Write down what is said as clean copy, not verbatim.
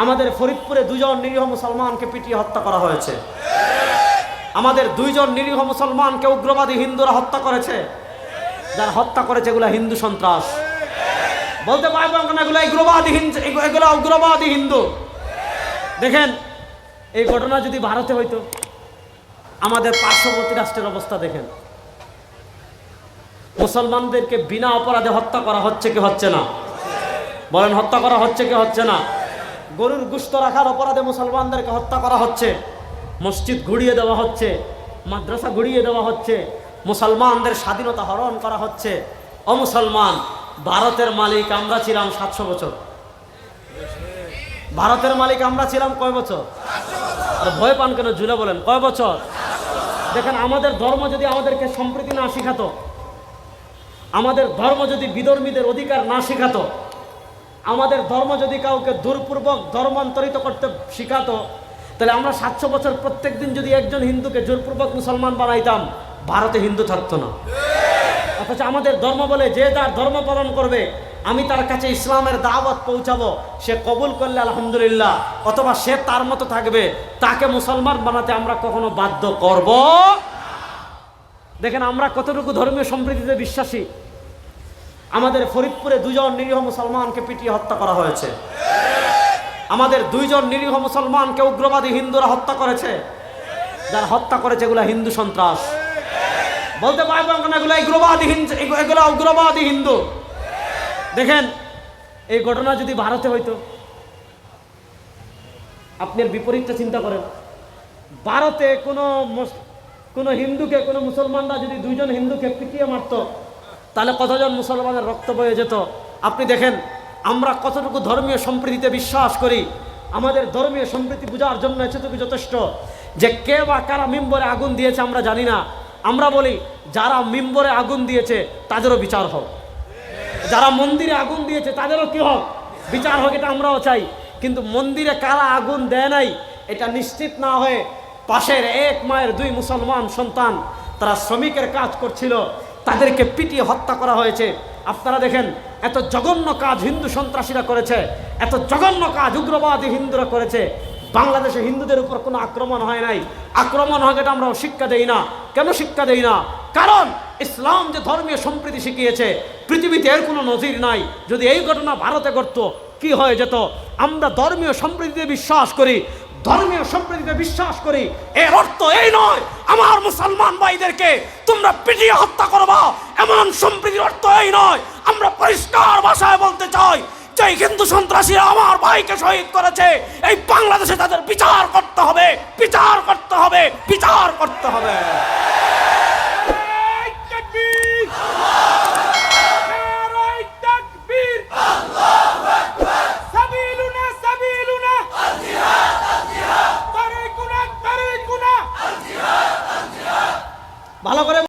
আমাদের ফরিদপুরে দুজন নিরীহ মুসলমানকে পিটিয়ে হত্যা করা হয়েছে। আমাদের দুইজন নিরীহ মুসলমানকে উগ্রবাদী হিন্দুরা হত্যা করেছে। যারা হত্যা করেছে এগুলা হিন্দু সন্ত্রাস। বলতে পারবেন না এগুলা উগ্রবাদী হিন্দু। দেখেন, এই ঘটনা যদি ভারতে হইতো, আমাদের পার্শ্ববর্তী রাষ্ট্রের অবস্থা দেখেন। মুসলমানদেরকে বিনা অপরাধে হত্যা করা হচ্ছে কি হচ্ছে না? বলেন, হত্যা করা হচ্ছে কি হচ্ছে না? গরুর গোশত রাখার অপরাধে মুসলমানদেরকে হত্যা করা হচ্ছে। মসজিদ ঘুরিয়ে দেওয়া হচ্ছে, মাদ্রাসা ঘুরিয়ে দেওয়া হচ্ছে, মুসলমানদের স্বাধীনতা হরণ করা হচ্ছে। ও মুসলমান, ভারতের মালিক আমরা ছিলাম 700 বছর। ভারতের মালিক আমরা ছিলাম কয় বছর? আর ভয় পান কেন? জুলে বলেন, কয় বছর? দেখেন, আমাদের ধর্ম যদি আমাদেরকে সম্প্রীতি না শিখাতো, আমাদের ধর্ম যদি বিধর্মীদের অধিকার না শিখাতো, আমাদের ধর্ম যদি কাউকে জোরপূর্বক ধর্মান্তরিত করতে শিখাতো, তাহলে আমরা 700 বছর প্রত্যেক দিন যদি একজন হিন্দুকে জোরপূর্বক মুসলমান বানাইতাম, ভারতে হিন্দু থাকতো না। অথচ আমাদের ধর্ম বলে যে যার ধর্ম পালন করবে, আমি তার কাছে ইসলামের দাওয়াত পৌঁছাবো, সে কবুল করলে আলহামদুলিল্লাহ, অথবা সে তার মতো থাকবে, তাকে মুসলমান বানাতে আমরা কখনো বাধ্য করব। দেখেন আমরা কতটুকু ধর্মীয় সম্প্রীতিতে বিশ্বাসী। আমাদের ফরিদপুরে দুজন নিরীহ মুসলমানকে পিটিয়ে হত্যা করা হয়েছে। আমাদের দুইজন নিরীহ মুসলমানকে উগ্রবাদী হিন্দুরা হত্যা করেছে। যারা হত্যা করেছে এগুলা হিন্দু সন্ত্রাস। বলতে পারবেন না এগুলা উগ্রবাদী হিন্দু। দেখেন, এই ঘটনা যদি ভারতে হইতো, আপনি বিপরীতটা চিন্তা করেন। ভারতে কোনো হিন্দুকে, কোনো মুসলমানরা যদি দুইজন হিন্দুকে পিটিয়ে মারত, তাহলে কতজন মুসলমানের রক্ত বয়ে যেত। আপনি দেখেন আমরা কতটুকু ধর্মীয় সম্প্রীতিতে বিশ্বাস করি। আমাদের ধর্মীয় সম্প্রীতি বোঝার জন্য এতটুকু যথেষ্ট যে কে বা কারা মিম্বরে আগুন দিয়েছে আমরা জানি না। আমরা বলি যারা মিম্বরে আগুন দিয়েছে তাদেরও বিচার হোক, যারা মন্দিরে আগুন দিয়েছে তাদেরও কি হোক, বিচার হোক, এটা আমরাও চাই। কিন্তু মন্দিরে কারা আগুন দেয় নাই এটা নিশ্চিত না হয়ে পাশের এক মায়ের 2 মুসলমান সন্তান, তারা শ্রমিকের কাজ করছিল, তাদেরকে পিটিয়ে হত্যা করা হয়েছে। আপনারা দেখেন, এত জঘন্য কাজ হিন্দু সন্ত্রাসীরা করেছে, এত জঘন্য কাজ উগ্রবাদী হিন্দুরা করেছে। বাংলাদেশে হিন্দুদের উপর কোনো আক্রমণ হয় নাই। আক্রমণ হয় এটা আমরা শিক্ষা দেই না। কেন শিক্ষা দেই না? কারণ ইসলাম যে ধর্মীয় সম্প্রীতি শিখিয়েছে, পৃথিবীতে এর কোনো নজির নাই। যদি এই ঘটনা ভারতে ঘটতো কি হয়ে যেত? আমরা ধর্মীয় সম্প্রীতিতে বিশ্বাস করি, ধর্মীয় সম্প্রীতিতে বিশ্বাস করি। এর অর্থ এই নয় আমার মুসলমান ভাইদেরকে তোমরা পিটিয়ে হত্যা করবা, এমন সম্প্রীতির অর্থ এই নয়। আমরা পরিষ্কার ভাষায় বলতে চাই যে হিন্দু সন্ত্রাসীরা আমার ভাইকে শহীদ করেছে, এই বাংলাদেশে তাদের বিচার করতে হবে, বিচার করতে হবে, বিচার করতে হবে।